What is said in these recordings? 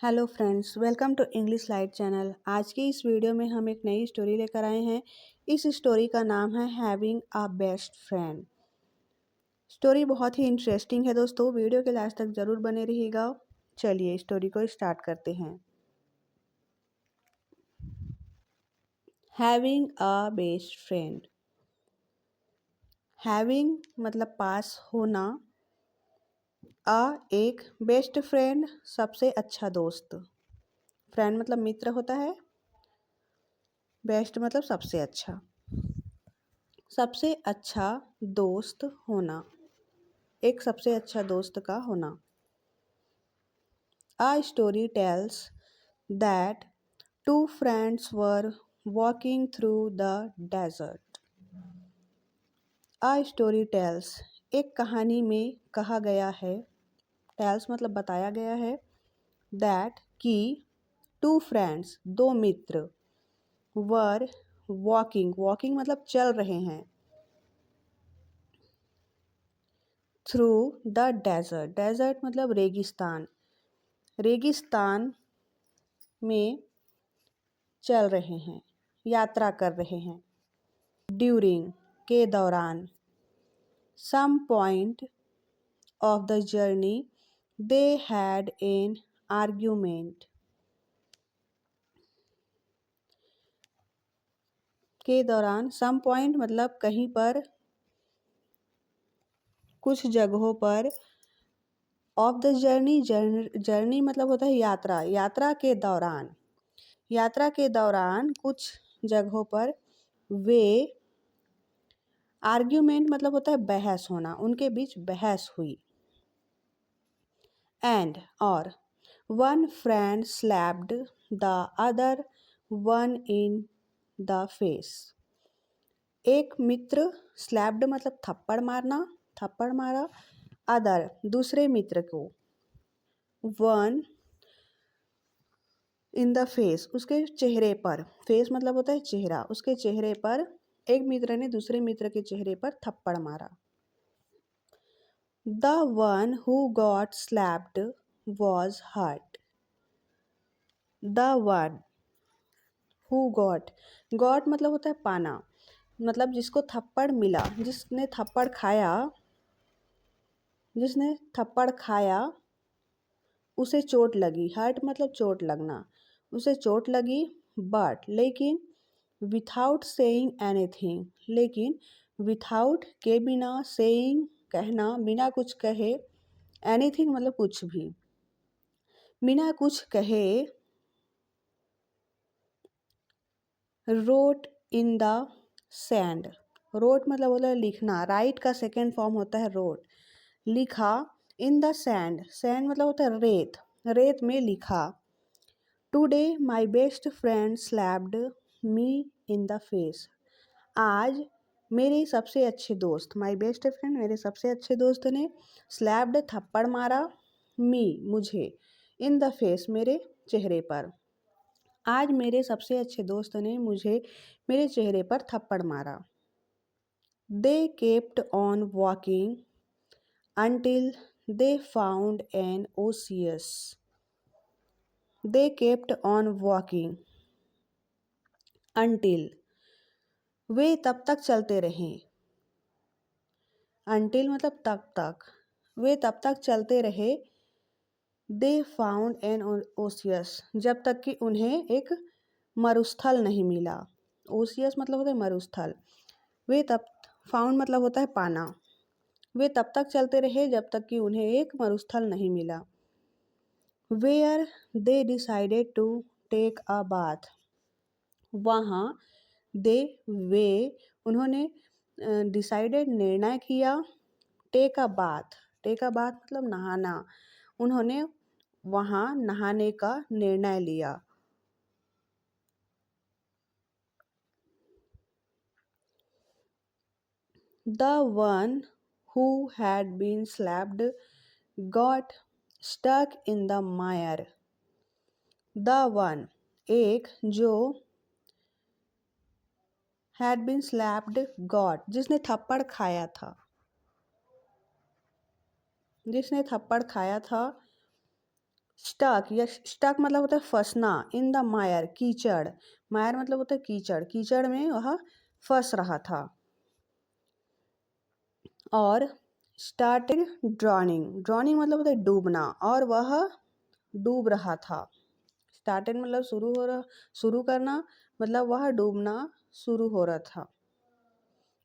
Hello friends, welcome to English light channel. आज की इस वीडियो में हम एक नई स्टोरी लेकर आए हैं। इस स्टोरी का नाम है having a best friend. Story बहुत ही इंटरेस्टिंग है दोस्तों, वीडियो के लास्ट तक ज़रूर बने रहिएगा। चलिए स्टोरी को स्टार्ट करते हैं। Having a best friend. Having मतलब पास होना, एक बेस्ट फ्रेंड सबसे अच्छा दोस्त। फ्रेंड मतलब मित्र होता है, बेस्ट मतलब सबसे अच्छा। सबसे अच्छा दोस्त होना, एक सबसे अच्छा दोस्त का होना। A story tells that two friends were walking through the desert. A story tells, एक कहानी में कहा गया है, tells मतलब बताया गया है, that कि two friends दो मित्र were walking मतलब चल रहे हैं, through the desert मतलब रेगिस्तान, रेगिस्तान में चल रहे हैं, यात्रा कर रहे हैं। ड्यूरिंग के दौरान, some point of the journey they had an argument. के दौरान, सम पॉइंट मतलब कहीं पर, कुछ जगहों पर। ऑफ द जर्नी, जर्नी मतलब होता है यात्रा, यात्रा के दौरान, यात्रा के दौरान कुछ जगहों पर वे, आर्ग्यूमेंट मतलब होता है बहस होना, उनके बीच बहस हुई। एंड और, one friend slapped the other one in the face. एक मित्र, स्लैप्ड मतलब थप्पड़ मारना, थप्पड़ मारा, अदर दूसरे मित्र को, वन इन द फेस उसके चेहरे पर, फेस मतलब होता है चेहरा, उसके चेहरे पर एक मित्र ने दूसरे मित्र के चेहरे पर थप्पड़ मारा। The one who got slapped was hurt. The one who got मतलब होता है पाना, मतलब जिसको थप्पड़ मिला, जिसने थप्पड़ खाया उसे चोट लगी। हर्ट मतलब चोट लगना, उसे चोट लगी। बट लेकिन, विथाउट सेइंग एनीथिंग, लेकिन विथाउट के बिना, सेइंग कहना, बिना कुछ कहे, एनीथिंग मतलब कुछ भी, बिना कुछ कहे, wrote in the sand. Wrote मतलब होता है लिखना, राइट का सेकेंड फॉर्म होता है रोट, लिखा। इन द सैंड, सैंड मतलब होता है रेत, रेत में लिखा। Today my best friend slapped me in the face. आज मेरे सबसे अच्छे दोस्त, माई बेस्ट फ्रेंड मेरे सबसे अच्छे दोस्त ने, स्लैप्ड थप्पड़ मारा, मी मुझे, इन द फेस मेरे चेहरे पर। आज मेरे सबसे अच्छे दोस्त ने मुझे मेरे चेहरे पर थप्पड़ मारा। They kept on walking until they found an oasis. They kept on walking until, वे तब तक चलते रहे, until मतलब तब तक, वे तब तक चलते रहे। They found an oasis, जब तक कि उन्हें एक मरुस्थल नहीं मिला। ओसियस मतलब होता है मरुस्थल। वे तब, फाउंड मतलब होता है पाना। वे तब तक चलते रहे जब तक कि उन्हें एक मरुस्थल नहीं मिला। Where they decided to take a bath, वहाँ, दे वे उन्होंने, डिसाइडेड निर्णय किया, take a bath, take a bath मतलब नहाना, उन्होंने वहाँ नहाने का निर्णय लिया। The one who had been slapped got stuck in the mire. The one एक, जो, हैड बीन स्लैप्ड गॉट जिसने थप्पड़ खाया था, जिसने थप्पड़ खाया था, स्टक या स्टक मतलब होता है फंसना, इन द मायर कीचड़, मायर मतलब होता है कीचड़, कीचड़ में वह फंस रहा था। और स्टार्टेड ड्रॉनिंग, ड्रॉनिंग मतलब होता है डूबना, और वह डूब रहा था। स्टार्टेड मतलब शुरू करना, मतलब वह डूबना शुरू हो रहा था।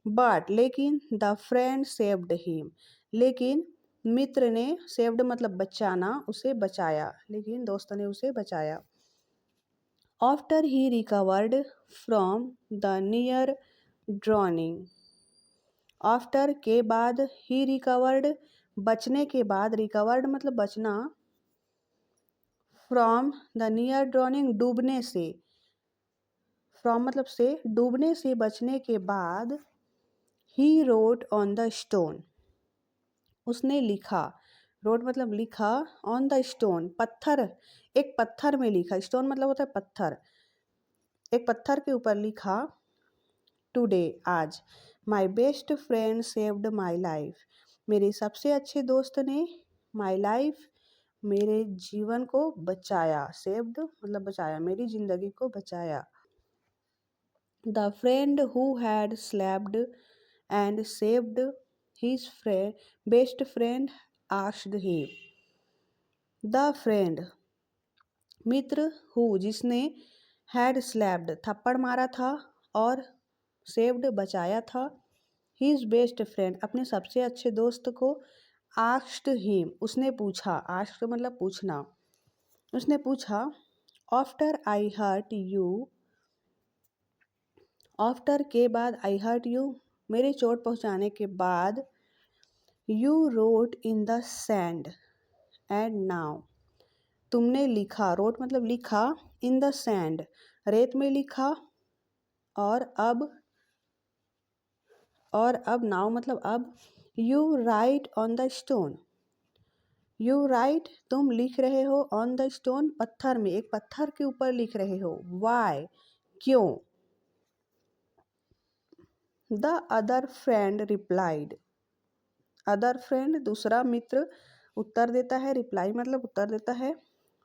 बट लेकिन द फ्रेंड सेव्ड हिम, लेकिन मित्र ने, सेव्ड मतलब बचाना, उसे बचाया, लेकिन दोस्त ने उसे बचाया। After he recovered from the near drowning, after के बाद, ही रिकवर्ड बचने के बाद, रिकवर्ड मतलब बचना, फ्रॉम द नियर ड्रॉनिंग डूबने से, फ्रॉम मतलब से, डूबने से बचने के बाद, he wrote on the stone, उसने लिखा, रोट मतलब लिखा, ऑन द स्टोन पत्थर, एक पत्थर में लिखा, स्टोन मतलब होता है पत्थर, एक पत्थर के ऊपर लिखा, टुडे आज, my best friend saved my life, मेरे सबसे अच्छे दोस्त ने माई लाइफ मेरे जीवन को बचाया, सेव्ड मतलब बचाया, मेरी जिंदगी को बचाया। The friend who had slapped and saved his friend best friend asked him, the friend Mitra who जिसने, हैड स्लैप्ड थप्पड़ मारा था, और सेव्ड बचाया था, हिज बेस्ट फ्रेंड अपने सबसे अच्छे दोस्त को, आस्क्ड हिम उसने पूछा, आस्क्ड मतलब पूछना, उसने पूछा, after I hurt you, after के बाद, आई हर्ट यू मेरे चोट पहुंचाने के बाद, you wrote in the sand and now तुमने लिखा, रोट मतलब लिखा, इन द सैंड रेत में लिखा, और अब नाउ मतलब अब, you right on the stone, you right तुम लिख रहे हो, ऑन द स्टोन पत्थर में, एक पत्थर के ऊपर लिख रहे हो, वाई क्यों, the other friend replied, other friend दूसरा मित्र उत्तर देता है, रिप्लाई मतलब उत्तर देता है,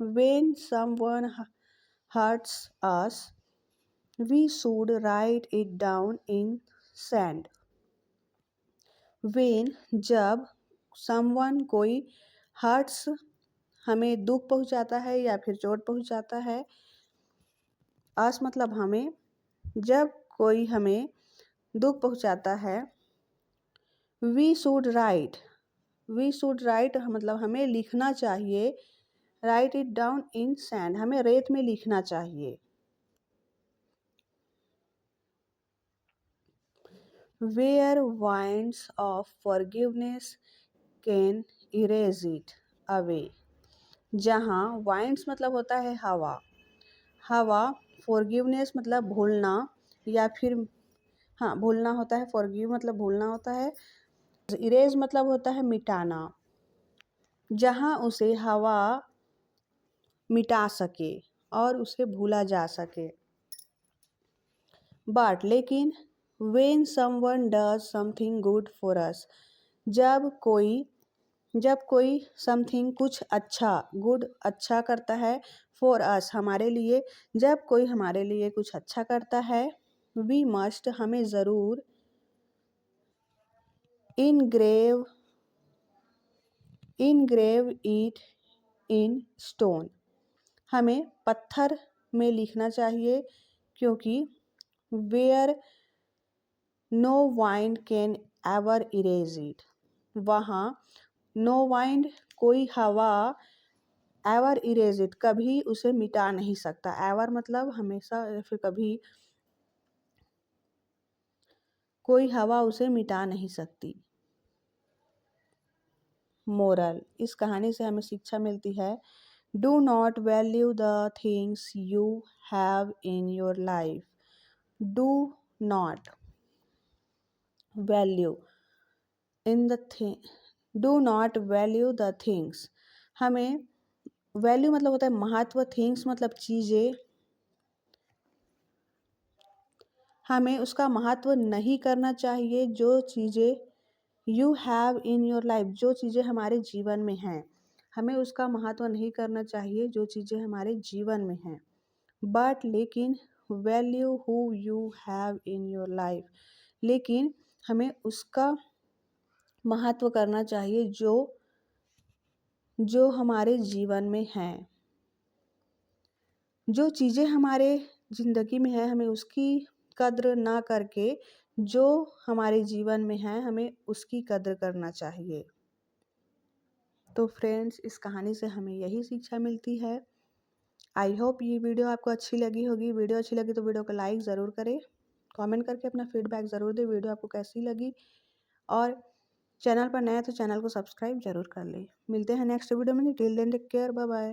when someone hurts us we should write it down in sand, when जब, समवन कोई, हर्ट्स हमें दुख पहुंचाता है या फिर चोट पहुंचाता है, अस मतलब हमें, जब कोई हमें दुख पहुंचाता है, we should write, we should write मतलब हमें लिखना चाहिए, write it down in sand हमें रेत में लिखना चाहिए। Where winds of forgiveness can erase it away, जहाँ वाइंड्स मतलब होता है हवा, हवा, फॉरगिवनेस मतलब भूलना, या फिर हाँ भूलना होता है, फॉरगिव मतलब भूलना होता है, इरेज मतलब होता है मिटाना, जहाँ उसे हवा मिटा सके और उसे भूला जा सके। बट लेकिन, when someone does something good for us, जब कोई जब कोई समथिंग कुछ अच्छा, गुड अच्छा करता है, फॉर अस हमारे लिए, जब कोई हमारे लिए कुछ अच्छा करता है, वी मस्ट हमें ज़रूर, engrave engrave it in stone हमें पत्थर में लिखना चाहिए, क्योंकि where no wind can ever erase it, वहाँ नो वाइंड कोई हवा, एवर इरेज इट कभी उसे मिटा नहीं सकता, एवर मतलब हमेशा या फिर कभी, कोई हवा उसे मिटा नहीं सकती। मोरल, इस कहानी से हमें शिक्षा मिलती है, do not value the things you have in your life, do not value in the thing, do not value the things, हमें वैल्यू मतलब होता है महत्व, थिंग्स मतलब चीज़ें, हमें उसका महत्व नहीं करना चाहिए, जो चीज़ें you have in your life जो चीज़ें हमारे जीवन में हैं, हमें उसका महत्व नहीं करना चाहिए जो चीज़ें हमारे जीवन में हैं, बट लेकिन value who you have in your life, लेकिन हमें उसका महत्व करना चाहिए जो जो हमारे जीवन में हैं। जो चीज़ें हमारे ज़िंदगी में हैं हमें उसकी कद्र ना करके जो हमारे जीवन में है हमें उसकी कद्र करना चाहिए। तो फ्रेंड्स, इस कहानी से हमें यही शिक्षा मिलती है। आई होप ये वीडियो आपको अच्छी लगी होगी। वीडियो अच्छी लगी तो वीडियो को लाइक ज़रूर करें, कमेंट करके अपना फीडबैक ज़रूर दें वीडियो आपको कैसी लगी, और चैनल पर नए हैं तो चैनल को सब्सक्राइब ज़रूर कर लें। मिलते हैं नेक्स्ट वीडियो में। Till then take care, bye bye.